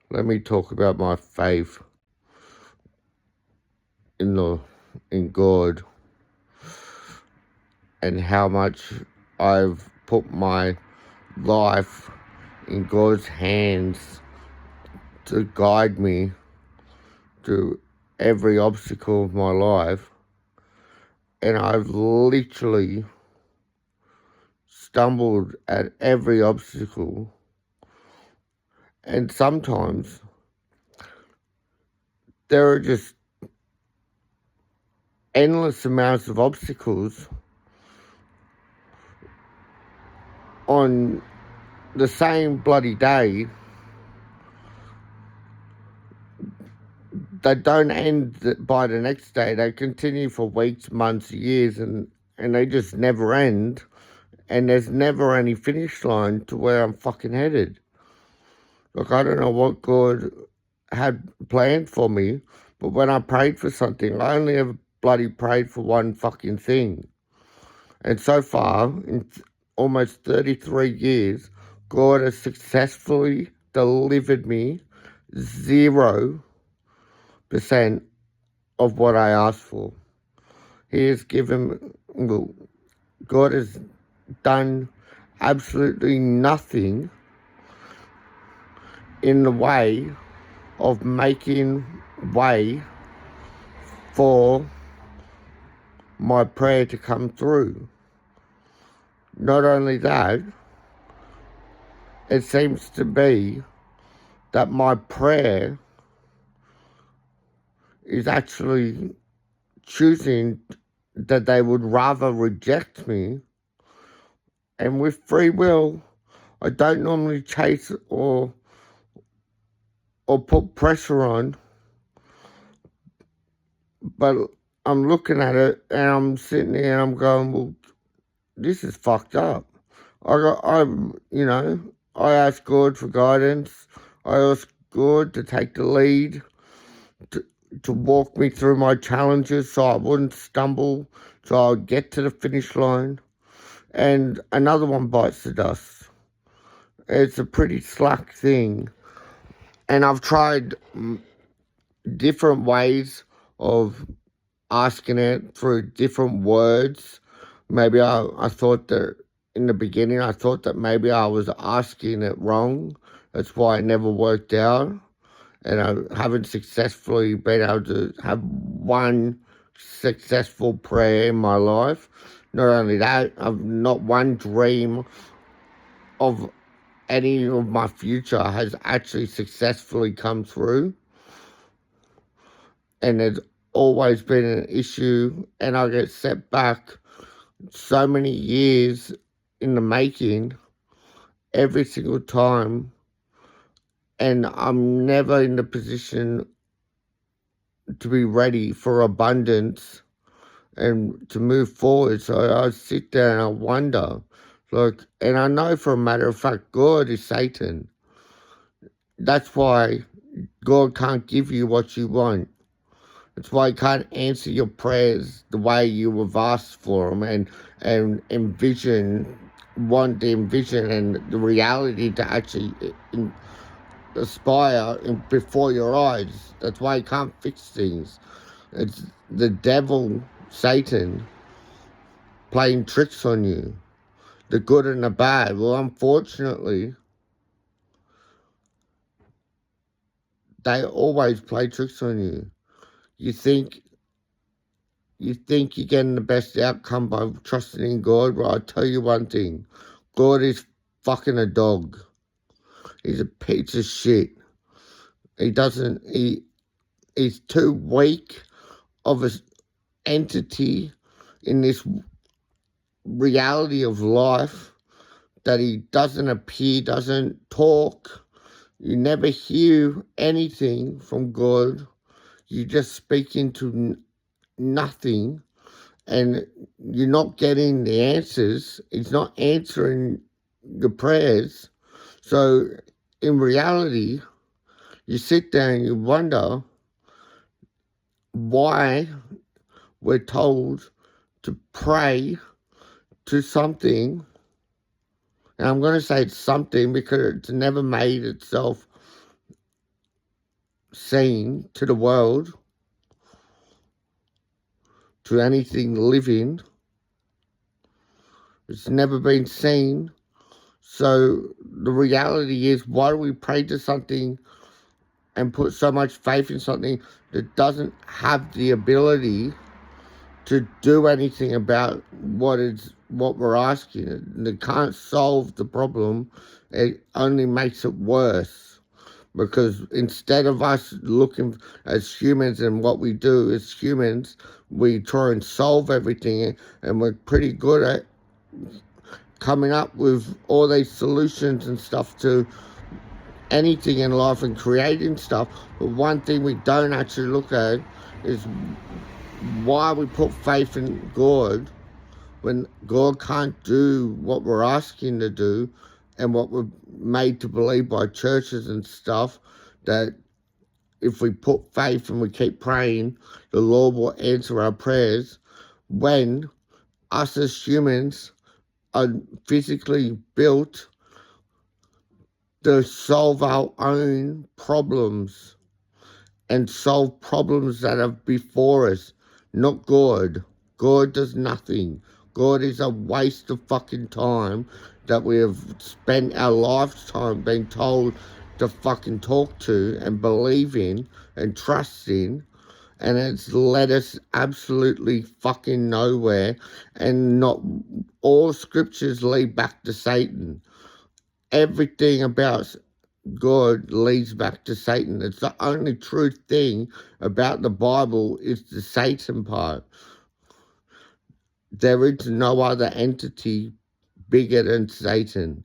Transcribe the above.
let me talk about my faith in the in God and how much I've put my life in God's hands to guide me through every obstacle of my life. And I've literally stumbled at every obstacle. And sometimes there are just endless amounts of obstacles on the same bloody day that don't end by the next day. They continue for weeks, months, years, and they just never end. And there's never any finish line to where I'm fucking headed. Like, I don't know what God had planned for me, but when I prayed for something, I only ever bloody prayed for one fucking thing. And so far, in almost 33 years, God has successfully delivered me 0% of what I asked for. He has given, well, God has done absolutely nothing in the way of making way for my prayer to come through. Not only that, it seems to be that my prayer is actually choosing that they would rather reject me. And with free will, I don't normally chase or put pressure on, but I'm looking at it and I'm sitting there and I'm going, well, this is fucked up. I ask God for guidance. I ask God to take the lead, to walk me through my challenges so I wouldn't stumble, so I'll get to the finish line. And another one bites the dust. It's a pretty slack thing. And I've tried different ways of asking it through different words. Maybe I thought that in the beginning, I thought that maybe I was asking it wrong. That's why it never worked out. And I haven't successfully been able to have one successful prayer in my life. Not only that, I've not one dream of any of my future has actually successfully come through. And there's always been an issue, and I get set back so many years in the making every single time, and I'm never in the position to be ready for abundance and to move forward. So I sit there and I wonder, like, and I know for a matter of fact, God is Satan. That's why God can't give you what you want. That's why he can't answer your prayers the way you have asked for them and want the envision and the reality to actually aspire before your eyes. That's why he can't fix things. It's the devil, Satan, playing tricks on you, the good and the bad. Well, unfortunately, they always play tricks on you. You think you're getting the best outcome by trusting in God. Well, I'll tell you one thing. God is fucking a dog. He's a piece of shit. He's too weak of an entity in this reality of life that he doesn't appear, doesn't talk. You never hear anything from God. You just speak into nothing, and you're not getting the answers. It's not answering your prayers. So in reality, you sit there and you wonder why we're told to pray to something. And I'm going to say it's something because it's never made itself seen to the world, to anything living. It's never been seen. So the reality is, why do we pray to something and put so much faith in something that doesn't have the ability to do anything about what we're asking? It can't solve the problem. It only makes it worse. Because instead of us looking as humans and what we do as humans, we try and solve everything, and we're pretty good at coming up with all these solutions and stuff to anything in life and creating stuff. But one thing we don't actually look at is why we put faith in God when God can't do what we're asking to do, and what we're made to believe by churches and stuff, that if we put faith and we keep praying, the Lord will answer our prayers, when us as humans are physically built to solve our own problems and solve problems that are before us, not God. God does nothing. God is a waste of fucking time that we have spent our lifetime being told to fucking talk to and believe in and trust in, and it's led us absolutely fucking nowhere. And not all scriptures lead back to Satan. Everything about God leads back to Satan. It's the only true thing about the Bible is the Satan part. There is no other entity bigger than Satan.